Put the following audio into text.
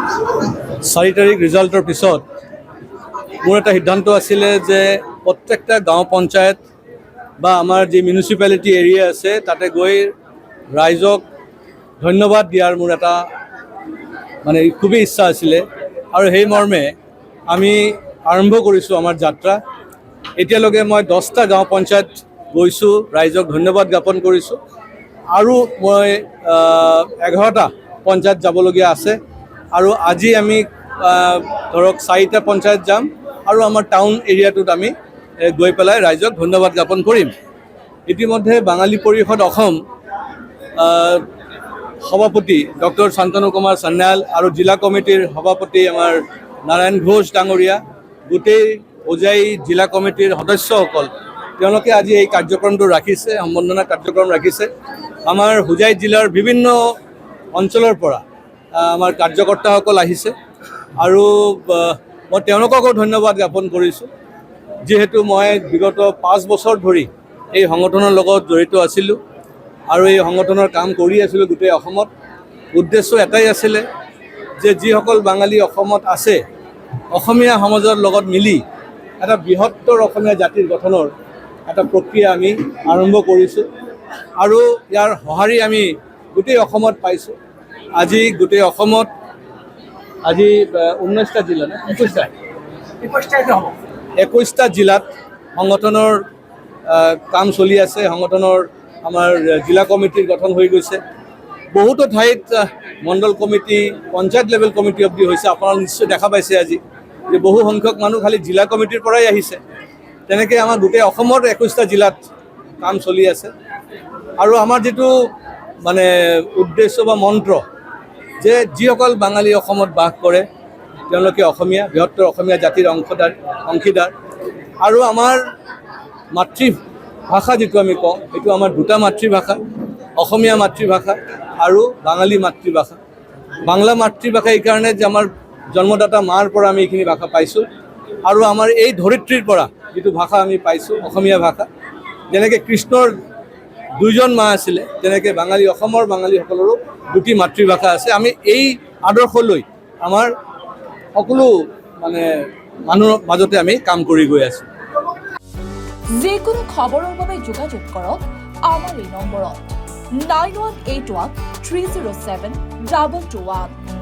4 তাৰিখ ৰিজাল্টৰ পিছত মোৰ এটা সিদ্ধান্ত আছিলে যে প্ৰত্যেকটা গাঁও পঞ্চায়ত বা আমাৰ যি মিউনিচিপালিটি এৰিয়া আছে তাতে গৈ ৰাইজক ধন্যবাদ দিয়াৰ মোৰ এটা মানে খুবেই ইচ্ছা আছিলে আৰু সেই মৰ্মে আমি আৰম্ভ কৰিছোঁ আমাৰ যাত্ৰা। এতিয়ালৈকে মই 10টা গাঁও পঞ্চায়ত গৈছোঁ, ৰাইজক ধন্যবাদ জ্ঞাপন কৰিছোঁ আৰু মই 11টা পঞ্চায়ত যাবলগীয়া আছে আৰু আজি আমি ধৰক 4টা পঞ্চায়ত যাম আৰু আমাৰ টাউন এৰিয়াটোত আমি গৈ পেলাই ৰাইজক ধন্যবাদ জ্ঞাপন কৰিম। ইতিমধ্যে বাঙালী পৰিষদ অসম সভাপতি ডক্টৰ শান্তনু কুমাৰ সান্যাল আৰু জিলা কমিটিৰ সভাপতি আমাৰ নাৰায়ণ ঘোষ ডাঙৰীয়া, গোটেই হোজাই জিলা কমিটিৰ সদস্যসকল তেওঁলোকে আজি এই কাৰ্যক্ৰমটো ৰাখিছে, সম্বৰ্ধনা কাৰ্যক্ৰম ৰাখিছে। আমাৰ হোজাই জিলাৰ বিভিন্ন অঞ্চলৰ পৰা আমাৰ কাৰ্যকৰ্তাসকল আহিছে আৰু মই তেওঁলোককো ধন্যবাদ জ্ঞাপন কৰিছোঁ, যিহেতু মই বিগত 5 বছৰ ধৰি এই সংগঠনৰ লগত জড়িত আছিলোঁ আৰু এই সংগঠনৰ কাম কৰি আছিলোঁ গোটেই অসমত। উদ্দেশ্য এটাই আছিলে যে যিসকল বাঙালী অসমত আছে, অসমীয়া সমাজৰ লগত মিলি এটা বৃহত্তৰ অসমীয়া জাতিৰ গঠনৰ এটা প্ৰক্ৰিয়া আমি আৰম্ভ কৰিছোঁ আৰু ইয়াৰ সঁহাৰি আমি গোটেই অসমত পাইছোঁ। আজি গোটেই অসমত আজি 19টা জিলা নে 21টা জিলাত সংগঠনৰ কাম চলি আছে। সংগঠনৰ আমাৰ জিলা কমিটিৰ গঠন হৈ গৈছে। বহুতো ঠাইত মণ্ডল কমিটি, পঞ্চায়ত লেভেল কমিটি অবধি হৈছে। আপোনালোকে নিশ্চয় দেখা পাইছে আজি যে বহু সংখ্যক মানুহ খালি জিলা কমিটিৰ পৰাই আহিছে। তেনেকৈ আমাৰ গোটেই অসমৰ 21টা জিলাত কাম চলি আছে আৰু আমাৰ যিটো মানে উদ্দেশ্য বা মন্ত্ৰ যে যিসকল বাঙালী অসমত বাস কৰে তেওঁলোকে অসমীয়া, বৃহত্তৰ অসমীয়া জাতিৰ অংশীদাৰ আৰু আমাৰ মাতৃভাষা যিটো আমি কওঁ সেইটো আমাৰ দুটা মাতৃভাষা, অসমীয়া মাতৃভাষা আৰু বাঙালী মাতৃভাষা। বাংলা মাতৃভাষা এইকাৰণে যে আমাৰ জন্মদাতা মাৰ পৰা আমি এইখিনি ভাষা পাইছোঁ আৰু আমাৰ এই ধৰিত্ৰীৰ পৰা যিটো ভাষা আমি পাইছোঁ অসমীয়া ভাষা। যেনেকৈ কৃষ্ণৰ 2জন মা আছিলে, তেনেকৈ অসমৰ বাঙালীসকলৰো 2টি মাতৃভাষা আছে। আমি এই আদৰ্শ লৈ আমাৰ সকলো মানে মানুহৰ মাজতে আমি কাম কৰি গৈ আছোঁ। যিকোনো খবৰৰ বাবে যোগাযোগ কৰক আমাৰ এই নম্বৰত 9181 307 221।